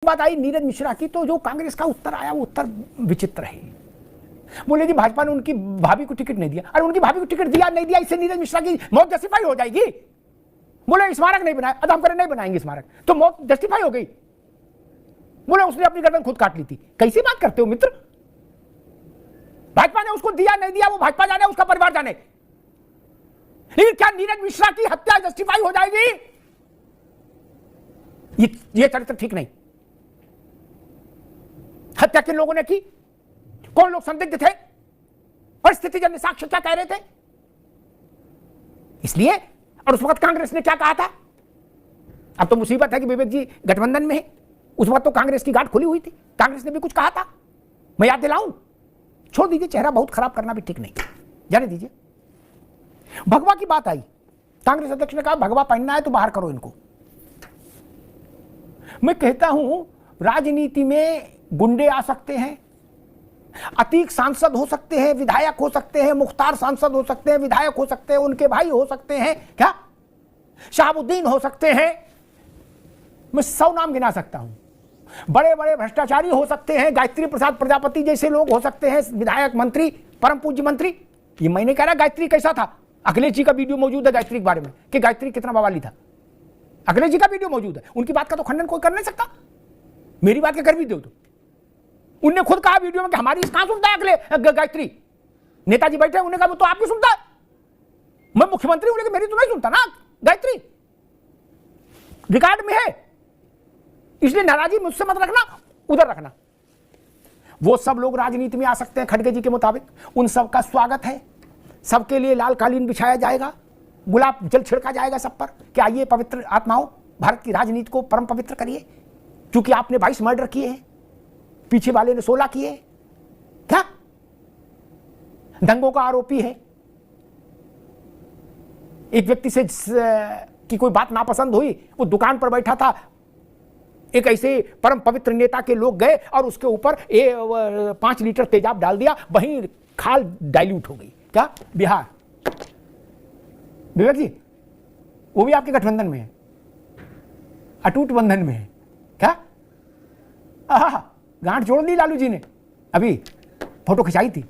बात आई नीरज मिश्रा की, तो जो कांग्रेस का उत्तर आया वो उत्तर विचित्र है। बोले जी भाजपा ने उनकी भाभी को टिकट नहीं दिया। अरे उनकी भाभी को टिकट दिया नहीं दिया इससे नीरज मिश्रा की मौत जस्टिफाई हो जाएगी? बोले स्मारक नहीं बनाया, अब हम करें नहीं बनाएंगे स्मारक, तो मौत जस्टिफाई हो गई। बोले उसने अपनी गर्दन खुद काट ली थी। कैसी बात करते हो मित्र? भाजपा ने उसको दिया नहीं दिया वो भाजपा जाने, उसका परिवार जाने, लेकिन क्या नीरज मिश्रा की हत्या जस्टिफाई हो जाएगी? ये चरित्र ठीक नहीं। हत्या किन लोगों ने की? कौन लोग संदिग्ध थे? परिस्थितिजन्य साक्ष्य क्या कह रहे थे? इसलिए, और उस वक्त कांग्रेस ने क्या कहा था? अब तो मुसीबत है कि विवेक जी गठबंधन में है, उस वक्त तो कांग्रेस की गांठ खुली हुई थी, कांग्रेस ने भी कुछ कहा था, मैं याद दिलाऊं? छोड़ दीजिए, चेहरा बहुत खराब करना भी ठीक नहीं, जाने दीजिए। भगवा की बात आई, कांग्रेस अध्यक्ष ने कहा भगवा पहनना है तो बाहर करो इनको। मैं कहता हूं राजनीति में गुंडे आ सकते हैं, अतीक सांसद हो सकते हैं, विधायक हो सकते हैं, मुख्तार सांसद हो सकते हैं, विधायक हो सकते हैं, उनके भाई हो सकते हैं, क्या शहाबुद्दीन हो सकते हैं, मैं 100 नाम गिना सकता हूं। बड़े बड़े भ्रष्टाचारी हो सकते हैं, गायत्री प्रसाद प्रजापति जैसे लोग हो सकते हैं, विधायक, मंत्री, परम पूज्य मंत्री। ये मैं नहीं कह रहा गायत्री कैसा था, अखिलेश जी का वीडियो मौजूद है गायत्री के बारे में कि गायत्री कितना बवाली था, अखिलेश जी का वीडियो मौजूद है, उनकी बात का तो खंडन कोई कर नहीं सकता। मेरी बात क्या कर भी दो तो, उनने खुद कहा वीडियो में कि हमारी कहां सुनता है अखिलेश गायत्री, नेताजी बैठे उन्होंने कहा तो आपकी सुनता है, मैं मुख्यमंत्री हूं लेकिन मेरी तो नहीं सुनता ना गायत्री, रिकॉर्ड में है, इसलिए नाराजगी मुझसे मत रखना, उधर रखना। वो सब लोग राजनीति में आ सकते हैं खड़गे जी के मुताबिक, उन सब का स्वागत है, सबके लिए लाल कालीन बिछाया जाएगा, गुलाब जल छिड़का जाएगा सब पर कि आइए पवित्र आत्माओं, भारत की राजनीति को परम पवित्र करिए, क्योंकि आपने 22 मर्डर किए हैं, पीछे वाले ने 16 किए, क्या दंगों का आरोपी है। एक व्यक्ति से की कोई बात नापसंद हुई, वो दुकान पर बैठा था, एक ऐसे परम पवित्र नेता के लोग गए और उसके ऊपर 5 लीटर तेजाब डाल दिया, वहीं खाल डाइल्यूट हो गई। क्या बिहार? विवेक जी वो भी आपके गठबंधन में है, अटूट बंधन में है, क्या गांठ जोड़ ली लालू जी ने, अभी फोटो खिंचाई थी।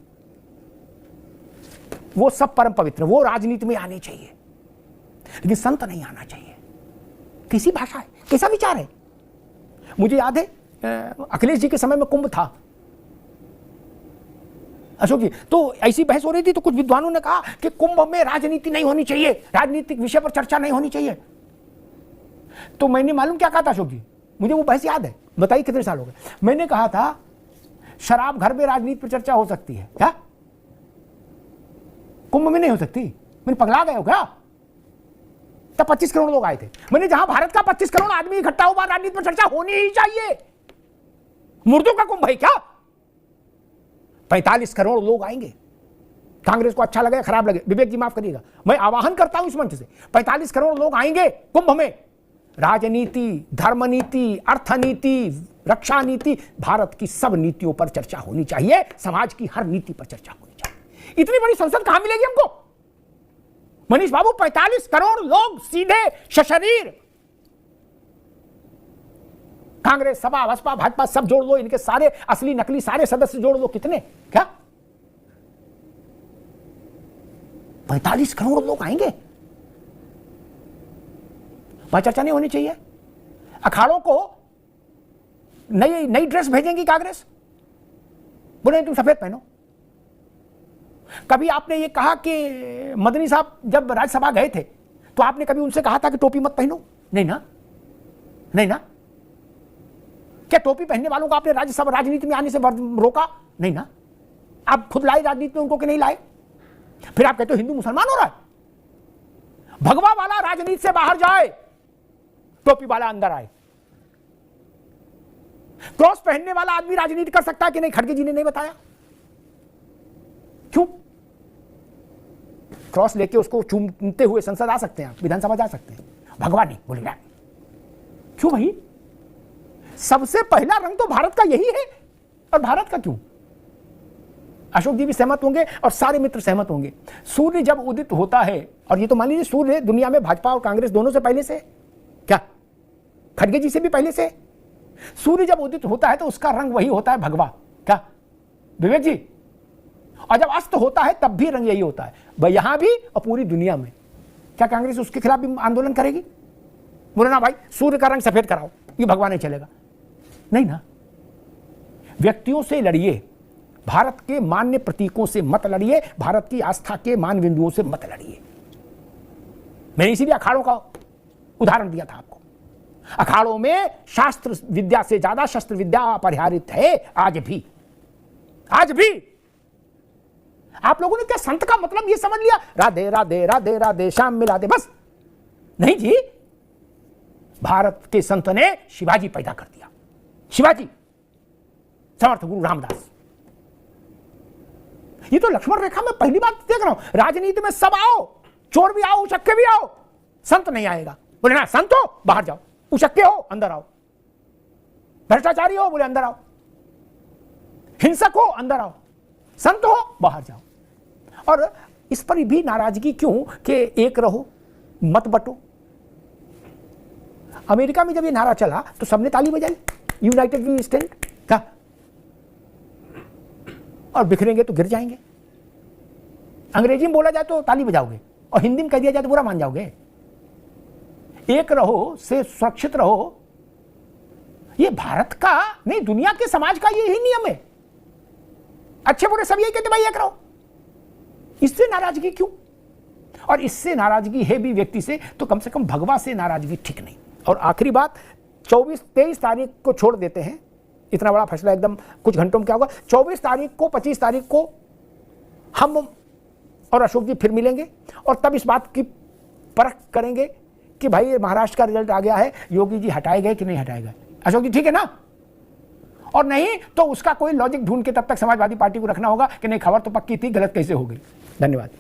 वो सब परम पवित्र, वो राजनीति में आने चाहिए, लेकिन संत नहीं आना चाहिए। कैसी भाषा है, कैसा विचार है? मुझे याद है अखिलेश जी के समय में कुंभ था, अशोक जी, तो ऐसी बहस हो रही थी तो कुछ विद्वानों ने कहा कि कुंभ में राजनीति नहीं होनी चाहिए, राजनीतिक विषय पर चर्चा नहीं होनी चाहिए। तो मैंने मालूम क्या कहा था अशोक जी, मुझे वो बहस याद है, बताइए कितने साल हो गए। मैंने कहा था शराब घर में राजनीति पर चर्चा हो सकती है, क्या कुंभ में नहीं हो सकती? मैंने पगला गए हो क्या? तब 25 करोड़ लोग आए थे, मैंने जहां भारत का 25 करोड़ आदमी इकट्ठा हुआ, राजनीति पर चर्चा होनी ही चाहिए। मुर्दों का कुंभ है क्या? 45 करोड़ लोग आएंगे, कांग्रेस को अच्छा लगे खराब लगे, विवेक जी माफ करिएगा, मैं आवाहन करता हूं इस मंच से, 45 करोड़ लोग आएंगे कुंभ में। राजनीति, धर्मनीति, अर्थनीति, रक्षा नीति, भारत की सब नीतियों पर चर्चा होनी चाहिए, समाज की हर नीति पर चर्चा होनी चाहिए। इतनी बड़ी संसद कहां मिलेगी हमको मनीष बाबू? 45 करोड़ लोग सीधे सशरीर, कांग्रेस, सपा, बसपा, भाजपा सब जोड़ लो, इनके सारे असली नकली सारे सदस्य जोड़ लो, कितने? क्या 45 करोड़ लोग आएंगे? वहां चर्चा नहीं होनी चाहिए? अखाड़ों को नई ड्रेस भेजेंगी कांग्रेस, बोले तुम सफेद पहनो। कभी आपने ये कहा कि मदनी साहब जब राज्यसभा गए थे तो आपने कभी उनसे कहा था कि टोपी मत पहनो? नहीं ना, नहीं ना। क्या टोपी पहनने वालों को आपने राज्यसभा राजनीति में आने से रोका? नहीं ना। आप खुद लाए राजनीति में उनको कि नहीं लाए? फिर आप कहते हो हिंदू मुसलमान हो रहा है। भगवा वाला राजनीति से बाहर जाए, टोपी वाला अंदर आए। क्रॉस पहनने वाला आदमी राजनीति कर सकता है कि नहीं? खड़गे जी ने नहीं बताया। क्यों? क्रॉस लेके उसको चूमते हुए संसद आ सकते हैं, विधानसभा जा सकते हैं, भगवा नहीं बोले ना। क्यों भाई? सबसे पहला रंग तो भारत का यही है, और भारत का क्यों? अशोक जी भी सहमत होंगे और सारे मित्र सहमत होंगे। सूर्य जब उदित होता है, और ये तो मान लीजिए सूर्य दुनिया में भाजपा और कांग्रेस दोनों से पहले से, क्या खड़गे जी से भी पहले से, सूर्य जब उदित होता है तो उसका रंग वही होता है भगवा, क्या विवेक जी? और जब अस्त होता है तब भी रंग यही होता है, यहां भी और पूरी दुनिया में। क्या कांग्रेस उसके खिलाफ भी आंदोलन करेगी? बोले ना भाई सूर्य का रंग सफेद कराओ, ये भगवान नहीं चलेगा। नहीं ना, व्यक्तियों से लड़िए, भारत के मान्य प्रतीकों से मत लड़िए, भारत की आस्था के मान बिंदुओं से मत लड़िए। मैंने इसीलिए अखाड़ों का उदाहरण दिया था आपको। अखाड़ों में शास्त्र विद्या से ज्यादा शस्त्र विद्या अपरिहार्य है आज भी। आज भी आप लोगों ने क्या संत का मतलब ये समझ लिया, राधे राधे राधे राधे श्याम मिला दे, बस? नहीं जी, भारत के संत ने शिवाजी पैदा कर दिया, शिवाजी, समर्थ गुरु रामदास। ये तो लक्ष्मण रेखा में पहली बार देख रहा हूं। राजनीति में सब आओ, चोर भी आओ, उचक्के भी आओ, संत नहीं आएगा। बोले ना संत हो बाहर जाओ, उचक्के हो अंदर आओ, भ्रष्टाचारी हो बोले अंदर आओ, हिंसक हो अंदर आओ, संत हो बाहर जाओ। और इस पर भी नाराजगी क्यों कि एक रहो मत बटो। अमेरिका में जब ये नारा चला तो सबने ताली बजाई, यूनाइटेड वी स्टैंड का, और बिखरेंगे तो गिर जाएंगे। अंग्रेजी में बोला जाए तो ताली बजाओगे और हिंदी में कह दिया जाए तो बुरा मान जाओगे। एक रहो से सुरक्षित रहो, ये भारत का नहीं दुनिया के समाज का यही नियम है। अच्छे बुरे सब यही कहते भाई एक रहो। इससे नाराजगी क्यों? और इससे नाराजगी है भी व्यक्ति से तो कम से कम भगवा से नाराजगी ठीक नहीं। और आखिरी बात, 24-23 तारीख को छोड़ देते हैं, इतना बड़ा फैसला एकदम कुछ घंटों में क्या होगा। 24 तारीख को 25 तारीख को हम और अशोक जी फिर मिलेंगे और तब इस बात की परख करेंगे कि भाई महाराष्ट्र का रिजल्ट आ गया है, योगी जी हटाए गए कि नहीं हटाए गए। अशोक जी ठीक है ना? और नहीं तो उसका कोई लॉजिक ढूंढ के तब तक समाजवादी पार्टी को रखना होगा कि नहीं खबर तो पक्की थी, गलत कैसे हो गई। धन्यवाद।